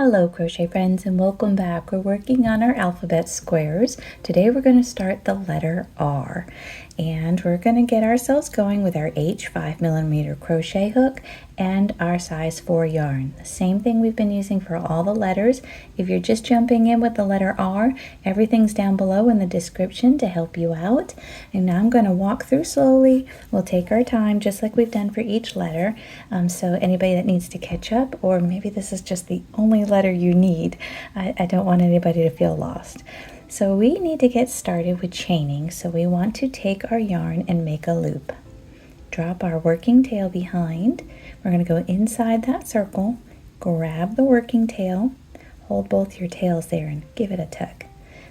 Hello crochet friends and welcome back. We're working on our alphabet squares. Today we're going to start the letter R and we're going to get ourselves going with our H 5mm crochet hook and our size 4 yarn. The same thing we've been using for all the letters. If you're just jumping in with the letter R, everything's down below in the description to help you out. And now I'm going to walk through slowly. We'll take our time just like we've done for each letter. So anybody that needs to catch up, or maybe this is just the only letter you need, I don't want anybody to feel lost. So we need to get started with chaining. So we want to take our yarn and make a loop. Drop our working tail behind. We're going to go inside that circle, grab the working tail, hold both your tails there and give it a tug.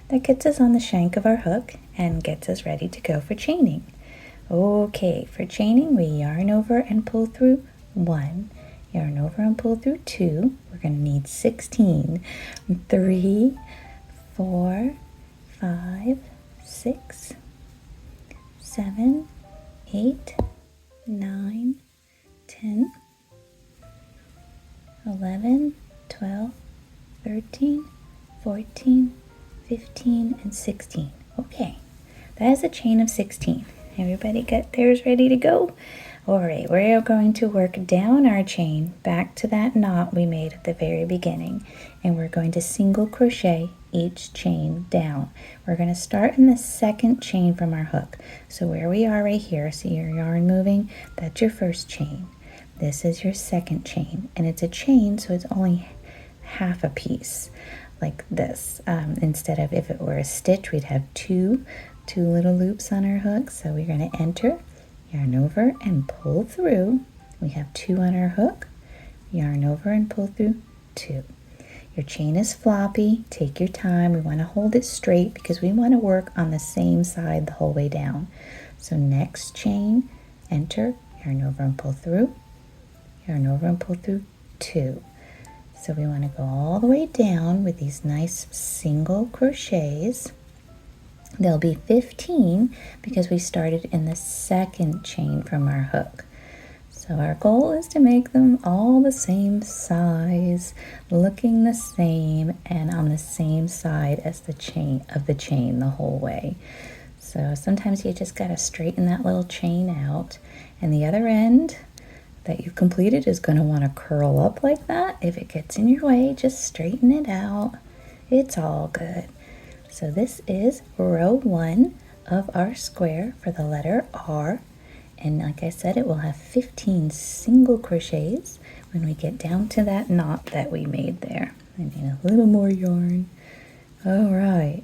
That gets us on the shank of our hook and gets us ready to go for chaining. Okay, for chaining we yarn over and pull through 1, yarn over and pull through 2. We're going to need 16. 3, 4, 5, 6, 7, 8, 9, 10, 11, 12, 13, 14, 15, and 16. Okay, that is a chain of 16. Everybody got theirs ready to go? Alright, we're going to work down our chain back to that knot we made at the very beginning, and we're going to single crochet each chain down. We're going to start in the second chain from our hook. So where we are right here, see your yarn moving? That's your first chain. This is your second chain, and it's a chain, so it's only half a piece like this. Instead of, if it were a stitch, we'd have two little loops on our hook. So we're going to enter, yarn over and pull through. We have 2 on our hook, yarn over and pull through 2. Your chain is floppy. Take your time. We want to hold it straight because we want to work on the same side the whole way down. So next chain, enter, yarn over and pull through, yarn over and pull through 2. So we want to go all the way down with these nice single crochets. There'll be 15 because we started in the second chain from our hook. So our goal is to make them all the same size, looking the same, and on the same side as the chain the whole way. So sometimes you just got to straighten that little chain out, and the other end that you've completed is going to want to curl up like that. If it gets in your way, just straighten it out. It's all good. So this is row 1 of our square for the letter R. And like I said, it will have 15 single crochets when we get down to that knot that we made there. I need a little more yarn. All right,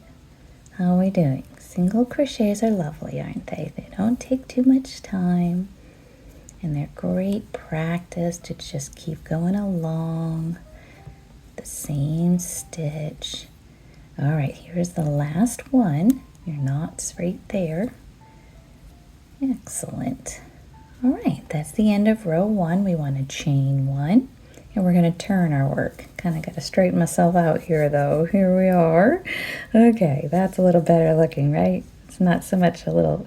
how are we doing? Single crochets are lovely, aren't they? They don't take too much time, and they're great practice to just keep going along the same stitch. All right, here's the last one. Your knot's right there. Excellent. All right, that's the end of row 1. We want to chain 1, and we're going to turn our work. Kind of got to straighten myself out here, though. Here we are. Okay, that's a little better looking, right? It's not so much a little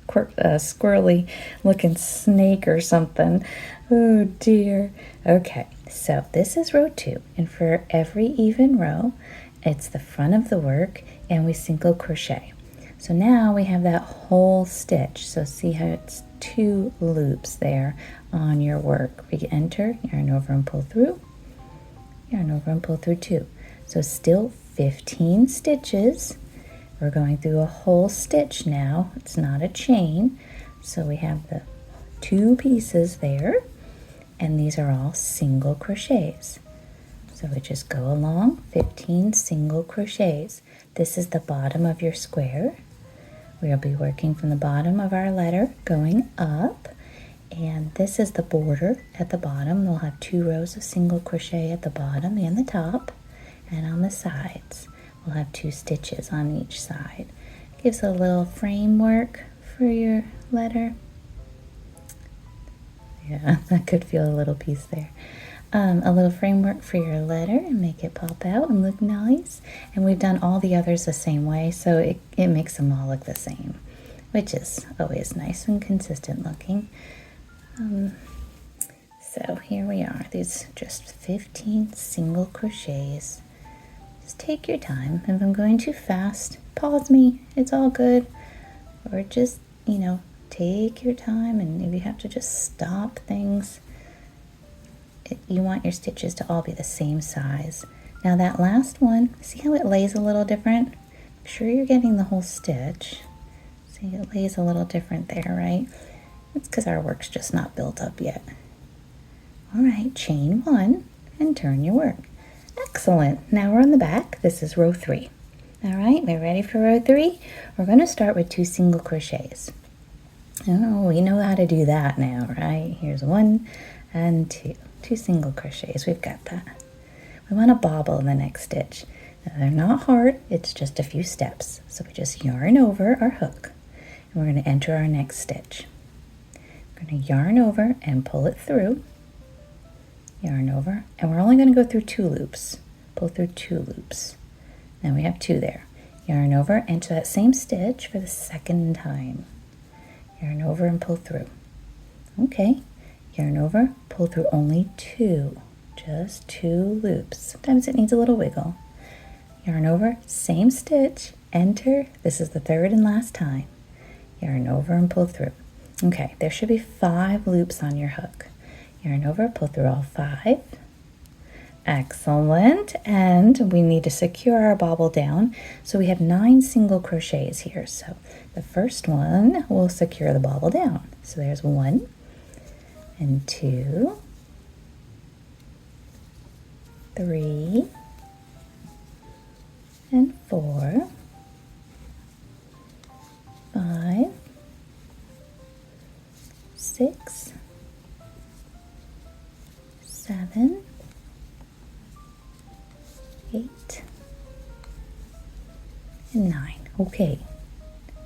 squirrely looking snake or something. Oh dear. Okay, so this is row 2, and for every even row, it's the front of the work, and we single crochet. So now we have that whole stitch. So see how it's 2 loops there on your work. We enter, yarn over and pull through, yarn over and pull through 2. So still 15 stitches. We're going through a whole stitch now. It's not a chain. So we have the 2 pieces there, and these are all single crochets. So we just go along 15 single crochets. This is the bottom of your square. We'll be working from the bottom of our letter going up, and this is the border at the bottom. We'll have 2 rows of single crochet at the bottom and the top, and on the sides we'll have 2 stitches on each side. Gives a little framework for your letter. Yeah, I could feel a little piece there. A little framework for your letter and make it pop out and look nice. And we've done all the others the same way, so it makes them all look the same, which is always nice and consistent looking. So here we are, these just 15 single crochets. Just take your time. If I'm going too fast, pause me, it's all good. Or just, take your time, and if you have to just stop things, you want your stitches to all be the same size. Now that last one, see how it lays a little different? Make sure you're getting the whole stitch. See, it lays a little different there, right? It's because our work's just not built up yet. All right, chain 1 and turn your work. Excellent. Now we're on the back. This is row 3. All right, we're ready for row 3. We're going to start with 2 single crochets. Oh, we know how to do that now, right? Here's 1 and 2. 2 single crochets. We've got that. We want to bobble in the next stitch. Now, they're not hard. It's just a few steps. So we just yarn over our hook, and we're going to enter our next stitch. We're going to yarn over and pull it through. Yarn over, and we're only going to go through 2 loops. Pull through 2 loops. Now we have 2 there. Yarn over, enter that same stitch for the second time. Yarn over and pull through. Okay, yarn over, pull through only 2. Just 2 loops. Sometimes it needs a little wiggle. Yarn over, same stitch, enter. This is the third and last time. Yarn over and pull through. Okay, there should be 5 loops on your hook. Yarn over, pull through all 5. Excellent. And we need to secure our bobble down. So we have 9 single crochets here. So the first one will secure the bobble down. So there's 1 and 2, 3 and 4, 5, 6, 7, 8, and 9. Okay,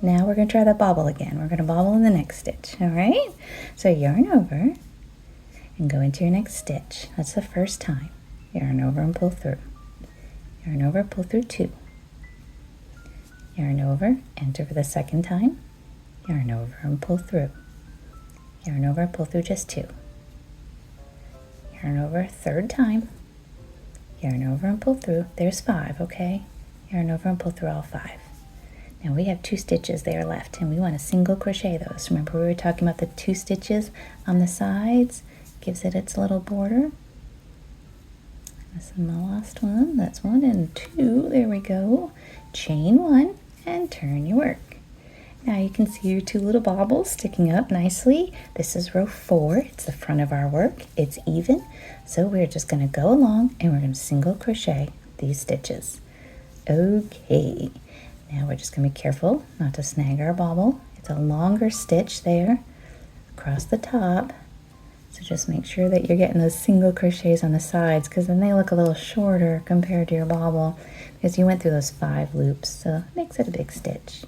now we're going to try that bobble again. We're going to bobble in the next stitch, all right? So yarn over and go into your next stitch. That's the first time. Yarn over and pull through. Yarn over, pull through 2. Yarn over, enter for the second time. Yarn over and pull through. Yarn over, pull through just 2. Yarn over, third time. Yarn over and pull through. There's 5, okay? Yarn over and pull through all 5. Now we have 2 stitches there left, and we want to single crochet those. Remember we were talking about the 2 stitches on the sides? Gives it its little border. This is my last one. That's 1 and 2. There we go. Chain 1 and turn your work. Now you can see your 2 little bobbles sticking up nicely. This is row 4. It's the front of our work. It's even. So we're just going to go along and we're going to single crochet these stitches. Okay. Now we're just going to be careful not to snag our bobble. It's a longer stitch there across the top. So just make sure that you're getting those single crochets on the sides, because then they look a little shorter compared to your bobble because you went through those 5 loops. So it makes it a big stitch.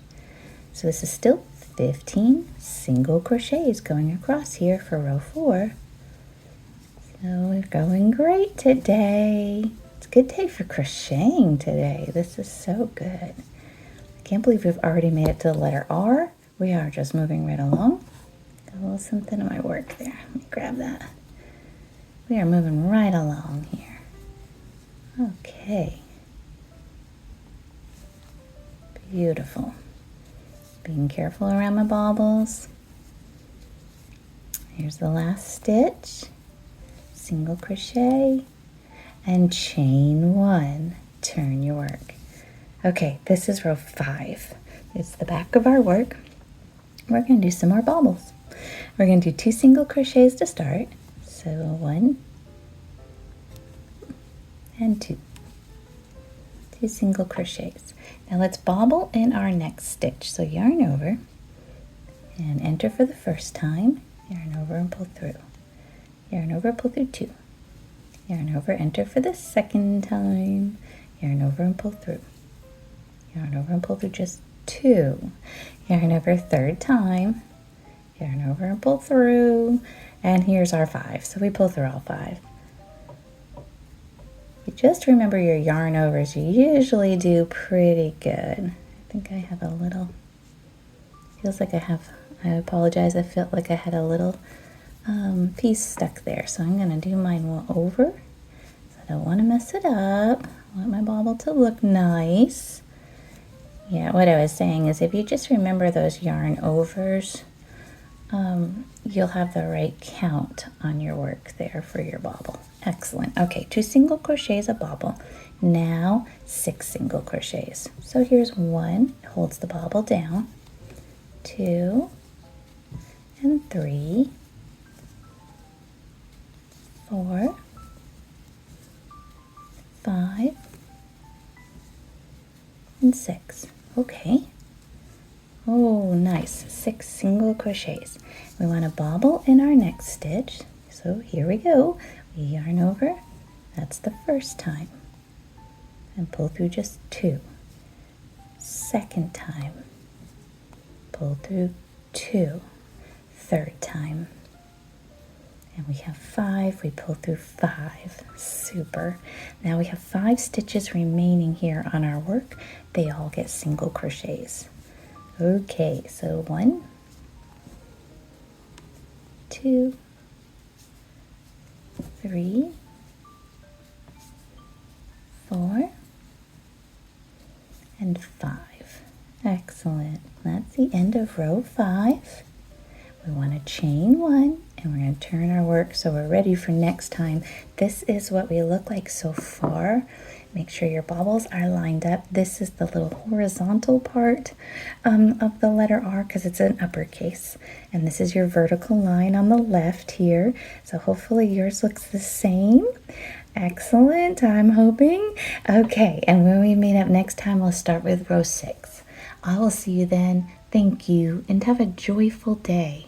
So this is still 15 single crochets going across here for row 4. So we're going great today. It's a good day for crocheting today. This is so good. I can't believe we've already made it to the letter R. We are just moving right along. Got a little something in my work there. Let me grab that. We are moving right along here. Okay. Beautiful. Being careful around my bobbles. Here's the last stitch. Single crochet and chain 1. Turn your work. Okay, this is row 5. It's the back of our work. We're going to do some more bobbles. We're going to do 2 single crochets to start. So 1 and 2. 2 single crochets. Now let's bobble in our next stitch. So yarn over and enter for the first time. Yarn over and pull through. Yarn over, pull through 2. Yarn over, enter for the second time. Yarn over and pull through. Yarn over and pull through just 2. Yarn over, third time. Yarn over and pull through. And here's our 5. So we pull through all 5. You just remember your yarn overs. You usually do pretty good. I think I have a little, feels like I apologize. I felt like I had a little piece stuck there. So I'm going to do mine over. So I don't want to mess it up. I want my bobble to look nice. Yeah, what I was saying is if you just remember those yarn overs, you'll have the right count on your work there for your bobble. Excellent. Okay, 2 single crochets a bobble. Now 6 single crochets. So here's 1, holds the bobble down, 2 and 3, 4, 5 and 6. Okay. Oh, nice. 6 single crochets. We want to bobble in our next stitch. So here we go. We yarn over. That's the first time. And pull through just 2. Second time. Pull through 2. Third time. And we have 5. We pull through 5. Super. Now we have 5 stitches remaining here on our work. They all get single crochets. Okay, so 1, 2, 3, 4, and 5. Excellent. That's the end of row 5. We want to chain 1 and we're going to turn our work so we're ready for next time. This is what we look like so far. Make sure your bobbles are lined up. This is the little horizontal part of the letter R because it's an uppercase. And this is your vertical line on the left here. So hopefully yours looks the same. Excellent, I'm hoping. Okay, and when we meet up next time, we'll start with row 6. I will see you then. Thank you, and have a joyful day.